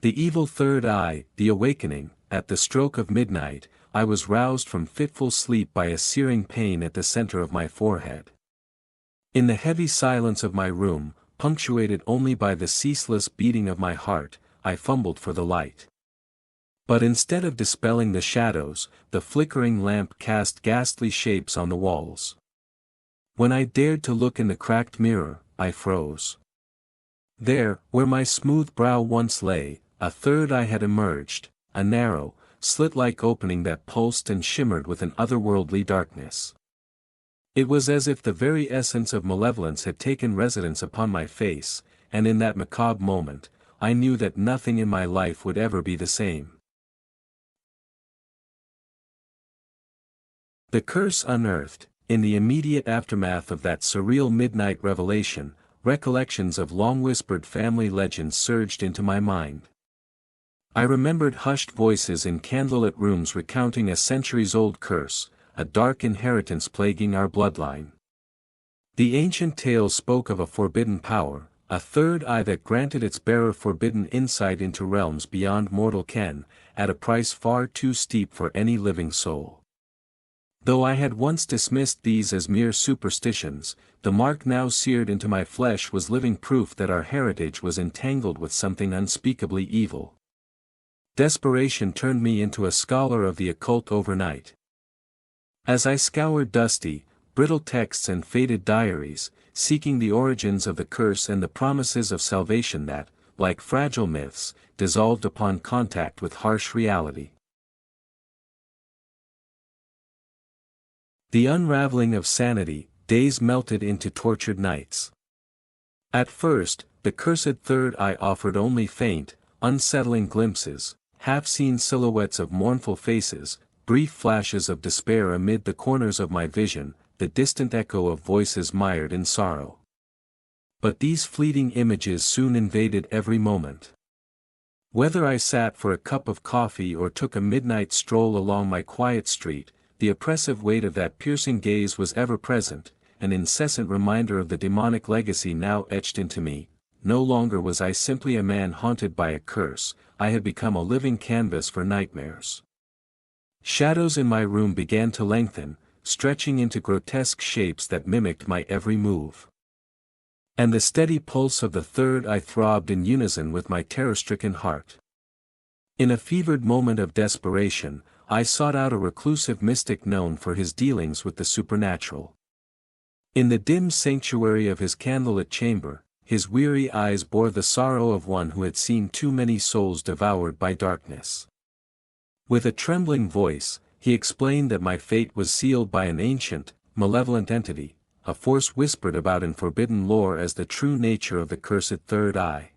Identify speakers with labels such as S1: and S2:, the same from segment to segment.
S1: The evil third eye, the awakening. At the stroke of midnight, I was roused from fitful sleep by a searing pain at the center of my forehead. In the heavy silence of my room, punctuated only by the ceaseless beating of my heart, I fumbled for the light. But instead of dispelling the shadows, the flickering lamp cast ghastly shapes on the walls. When I dared to look in the cracked mirror, I froze. There, where my smooth brow once lay, a third eye had emerged, a narrow, slit-like opening that pulsed and shimmered with an otherworldly darkness. It was as if the very essence of malevolence had taken residence upon my face, and in that macabre moment, I knew that nothing in my life would ever be the same. The Curse Unearthed. In the immediate aftermath of that surreal midnight revelation, recollections of long-whispered family legends surged into my mind. I remembered hushed voices in candlelit rooms recounting a centuries-old curse, a dark inheritance plaguing our bloodline. The ancient tales spoke of a forbidden power, a third eye that granted its bearer forbidden insight into realms beyond mortal ken, at a price far too steep for any living soul. Though I had once dismissed these as mere superstitions, the mark now seared into my flesh was living proof that our heritage was entangled with something unspeakably evil. Desperation turned me into a scholar of the occult overnight. As I scoured dusty, brittle texts and faded diaries, seeking the origins of the curse and the promises of salvation that, like fragile myths, dissolved upon contact with harsh reality. The unravelling of sanity. Days melted into tortured nights. At first, the cursed third eye offered only faint, unsettling glimpses, half-seen silhouettes of mournful faces, brief flashes of despair amid the corners of my vision, the distant echo of voices mired in sorrow. But these fleeting images soon invaded every moment. Whether I sat for a cup of coffee or took a midnight stroll along my quiet street, the oppressive weight of that piercing gaze was ever present, an incessant reminder of the demonic legacy now etched into me. No longer was I simply a man haunted by a curse, I had become a living canvas for nightmares. Shadows in my room began to lengthen, stretching into grotesque shapes that mimicked my every move. And the steady pulse of the third eye throbbed in unison with my terror-stricken heart. In a fevered moment of desperation, I sought out a reclusive mystic known for his dealings with the supernatural. In the dim sanctuary of his candlelit chamber, his weary eyes bore the sorrow of one who had seen too many souls devoured by darkness. With a trembling voice, he explained that my fate was sealed by an ancient, malevolent entity, a force whispered about in forbidden lore as the true nature of the cursed third eye.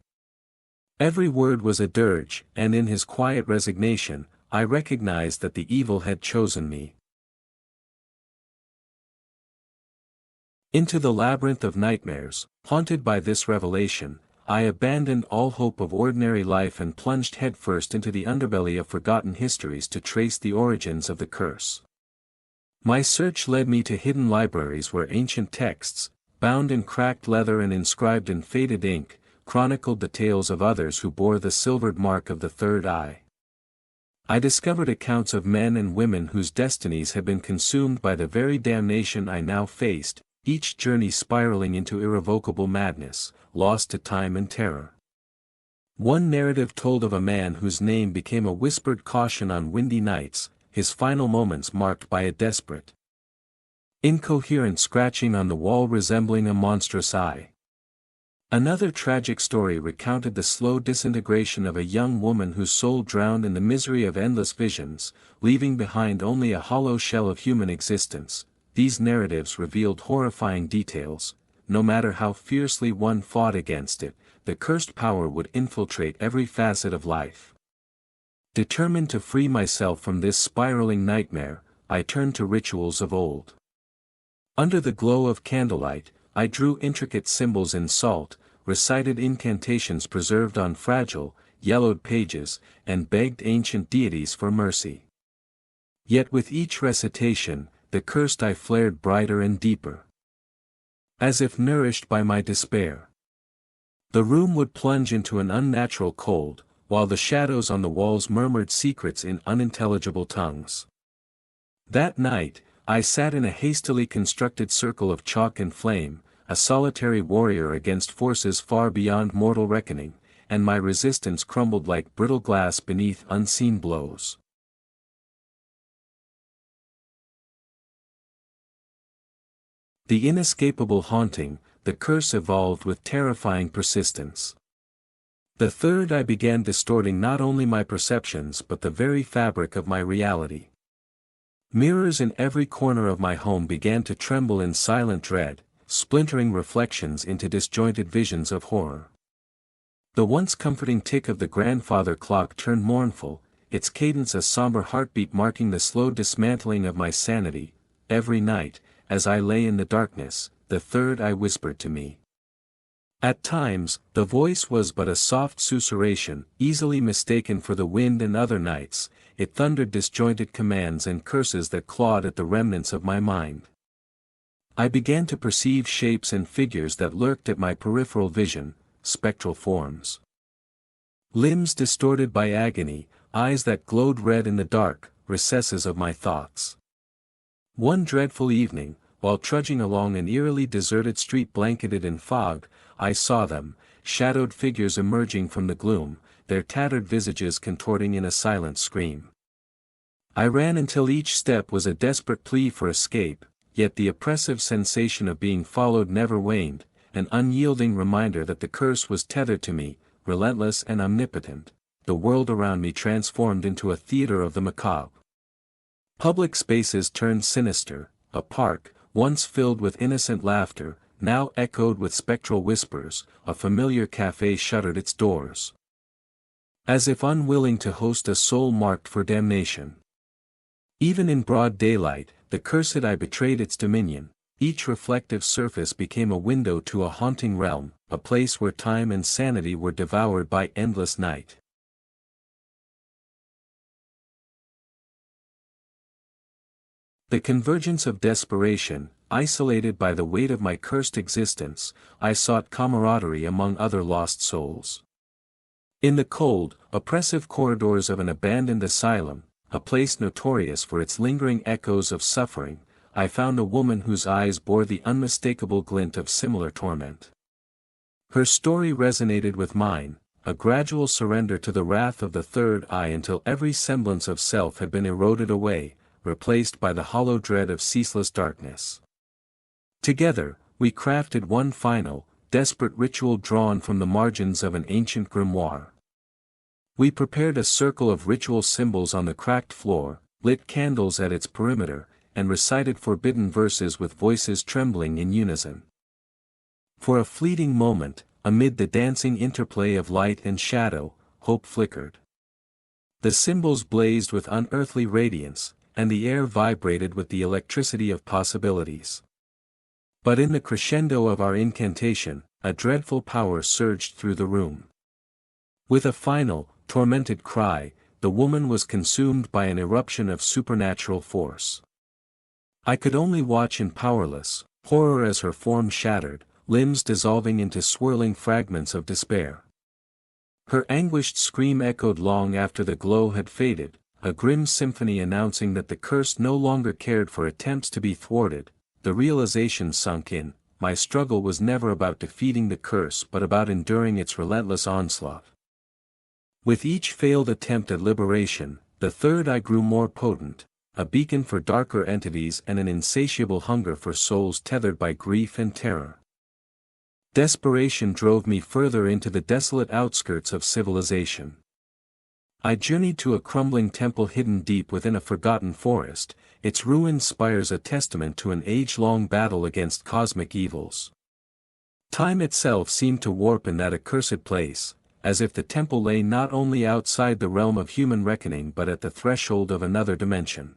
S1: Every word was a dirge, and in his quiet resignation, I recognized that the evil had chosen me. Into the labyrinth of nightmares, haunted by this revelation, I abandoned all hope of ordinary life and plunged headfirst into the underbelly of forgotten histories to trace the origins of the curse. My search led me to hidden libraries where ancient texts, bound in cracked leather and inscribed in faded ink, chronicled the tales of others who bore the silvered mark of the third eye. I discovered accounts of men and women whose destinies had been consumed by the very damnation I now faced, each journey spiraling into irrevocable madness, lost to time and terror. One narrative told of a man whose name became a whispered caution on windy nights, his final moments marked by a desperate, incoherent scratching on the wall resembling a monstrous eye. Another tragic story recounted the slow disintegration of a young woman whose soul drowned in the misery of endless visions, leaving behind only a hollow shell of human existence. These narratives revealed horrifying details. No matter how fiercely one fought against it, the cursed power would infiltrate every facet of life. Determined to free myself from this spiraling nightmare, I turned to rituals of old. Under the glow of candlelight, I drew intricate symbols in salt, recited incantations preserved on fragile, yellowed pages, and begged ancient deities for mercy. Yet with each recitation, the cursed eye flared brighter and deeper. As if nourished by my despair, the room would plunge into an unnatural cold, while the shadows on the walls murmured secrets in unintelligible tongues. That night, I sat in a hastily constructed circle of chalk and flame, a solitary warrior against forces far beyond mortal reckoning, and my resistance crumbled like brittle glass beneath unseen blows. The Inescapable Haunting, the curse evolved with terrifying persistence. The third I began distorting not only my perceptions but the very fabric of my reality. Mirrors in every corner of my home began to tremble in silent dread, splintering reflections into disjointed visions of horror. The once comforting tick of the grandfather clock turned mournful, its cadence a somber heartbeat marking the slow dismantling of my sanity. Every night, as I lay in the darkness, the third eye whispered to me. At times, the voice was but a soft susurration, easily mistaken for the wind, and other nights, it thundered disjointed commands and curses that clawed at the remnants of my mind. I began to perceive shapes and figures that lurked at my peripheral vision, spectral forms. Limbs distorted by agony, eyes that glowed red in the dark recesses of my thoughts. One dreadful evening, while trudging along an eerily deserted street blanketed in fog, I saw them, shadowed figures emerging from the gloom, their tattered visages contorting in a silent scream. I ran until each step was a desperate plea for escape, yet the oppressive sensation of being followed never waned, an unyielding reminder that the curse was tethered to me, relentless and omnipotent, the world around me transformed into a theater of the macabre. Public spaces turned sinister, a park, once filled with innocent laughter, now echoed with spectral whispers, a familiar cafe shuttered its doors. As if unwilling to host a soul marked for damnation. Even in broad daylight, the cursed eye betrayed its dominion, each reflective surface became a window to a haunting realm, a place where time and sanity were devoured by endless night. The convergence of desperation, isolated by the weight of my cursed existence, I sought camaraderie among other lost souls. In the cold, oppressive corridors of an abandoned asylum, a place notorious for its lingering echoes of suffering, I found a woman whose eyes bore the unmistakable glint of similar torment. Her story resonated with mine, a gradual surrender to the wrath of the third eye until every semblance of self had been eroded away, replaced by the hollow dread of ceaseless darkness. Together, we crafted one final, desperate ritual drawn from the margins of an ancient grimoire. We prepared a circle of ritual symbols on the cracked floor, lit candles at its perimeter, and recited forbidden verses with voices trembling in unison. For a fleeting moment, amid the dancing interplay of light and shadow, hope flickered. The symbols blazed with unearthly radiance, and the air vibrated with the electricity of possibilities. But in the crescendo of our incantation, a dreadful power surged through the room. With a final, tormented cry, the woman was consumed by an eruption of supernatural force. I could only watch in powerless horror as her form shattered, limbs dissolving into swirling fragments of despair. Her anguished scream echoed long after the glow had faded, a grim symphony announcing that the curse no longer cared for attempts to be thwarted. The realization sunk in, my struggle was never about defeating the curse but about enduring its relentless onslaught. With each failed attempt at liberation, the third eye grew more potent, a beacon for darker entities and an insatiable hunger for souls tethered by grief and terror. Desperation drove me further into the desolate outskirts of civilization. I journeyed to a crumbling temple hidden deep within a forgotten forest, its ruined spires a testament to an age-long battle against cosmic evils. Time itself seemed to warp in that accursed place, as if the temple lay not only outside the realm of human reckoning but at the threshold of another dimension.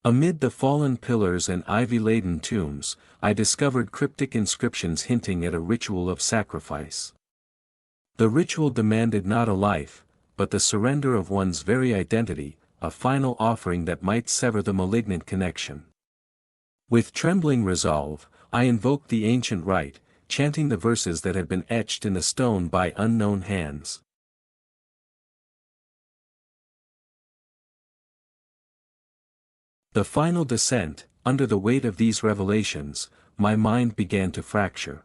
S1: Amid the fallen pillars and ivy-laden tombs, I discovered cryptic inscriptions hinting at a ritual of sacrifice. The ritual demanded not a life, but the surrender of one's very identity, a final offering that might sever the malignant connection. With trembling resolve, I invoked the ancient rite, chanting the verses that had been etched in the stone by unknown hands. The final descent, under the weight of these revelations, my mind began to fracture.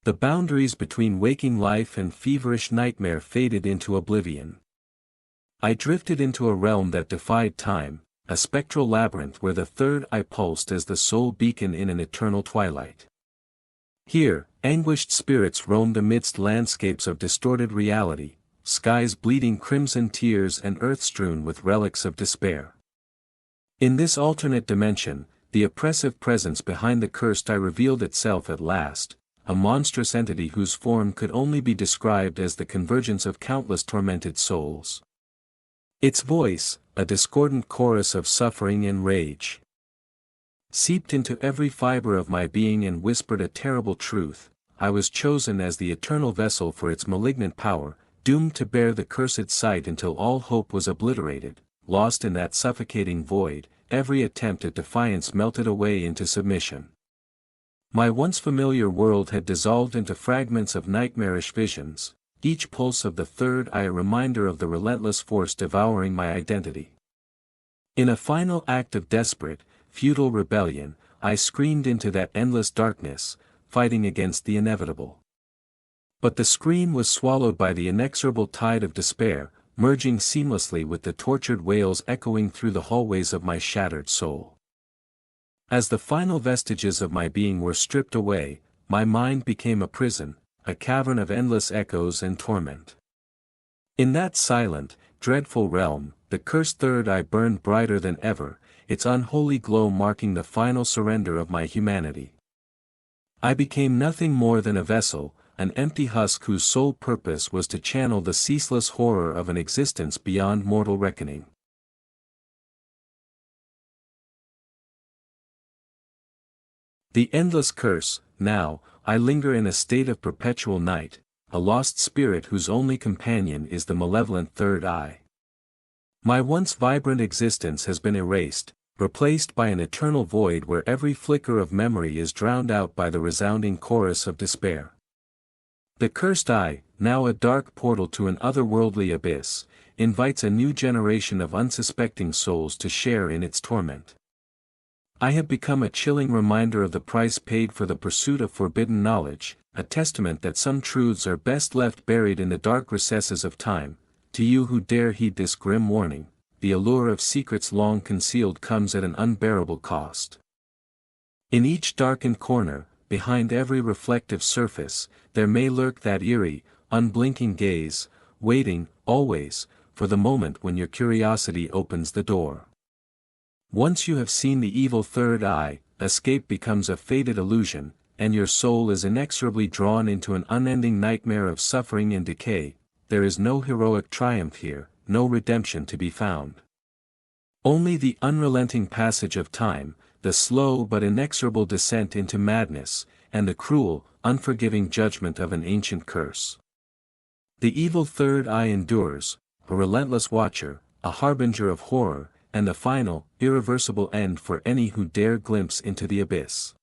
S1: The boundaries between waking life and feverish nightmare faded into oblivion. I drifted into a realm that defied time, a spectral labyrinth where the third eye pulsed as the sole beacon in an eternal twilight. Here, anguished spirits roamed amidst landscapes of distorted reality, skies bleeding crimson tears and earth strewn with relics of despair. In this alternate dimension, the oppressive presence behind the cursed eye revealed itself at last, a monstrous entity whose form could only be described as the convergence of countless tormented souls. Its voice, a discordant chorus of suffering and rage, seeped into every fiber of my being and whispered a terrible truth: I was chosen as the eternal vessel for its malignant power, doomed to bear the cursed sight until all hope was obliterated. Lost in that suffocating void, every attempt at defiance melted away into submission. My once familiar world had dissolved into fragments of nightmarish visions, each pulse of the third eye a reminder of the relentless force devouring my identity. In a final act of desperate, futile rebellion, I screamed into that endless darkness, fighting against the inevitable. But the scream was swallowed by the inexorable tide of despair, merging seamlessly with the tortured wails echoing through the hallways of my shattered soul. As the final vestiges of my being were stripped away, my mind became a prison, a cavern of endless echoes and torment. In that silent, dreadful realm, the cursed third eye burned brighter than ever, its unholy glow marking the final surrender of my humanity. I became nothing more than a vessel, an empty husk whose sole purpose was to channel the ceaseless horror of an existence beyond mortal reckoning. The endless curse. Now, I linger in a state of perpetual night, a lost spirit whose only companion is the malevolent third eye. My once vibrant existence has been erased, replaced by an eternal void where every flicker of memory is drowned out by the resounding chorus of despair. The cursed eye, now a dark portal to an otherworldly abyss, invites a new generation of unsuspecting souls to share in its torment. I have become a chilling reminder of the price paid for the pursuit of forbidden knowledge, a testament that some truths are best left buried in the dark recesses of time. To you who dare heed this grim warning, the allure of secrets long concealed comes at an unbearable cost. In each darkened corner, behind every reflective surface, there may lurk that eerie, unblinking gaze, waiting, always, for the moment when your curiosity opens the door. Once you have seen the evil third eye, escape becomes a faded illusion, and your soul is inexorably drawn into an unending nightmare of suffering and decay. There is no heroic triumph here, no redemption to be found. Only the unrelenting passage of time, the slow but inexorable descent into madness, and the cruel, unforgiving judgment of an ancient curse. The evil third eye endures, a relentless watcher, a harbinger of horror, and the final, irreversible end for any who dare glimpse into the abyss.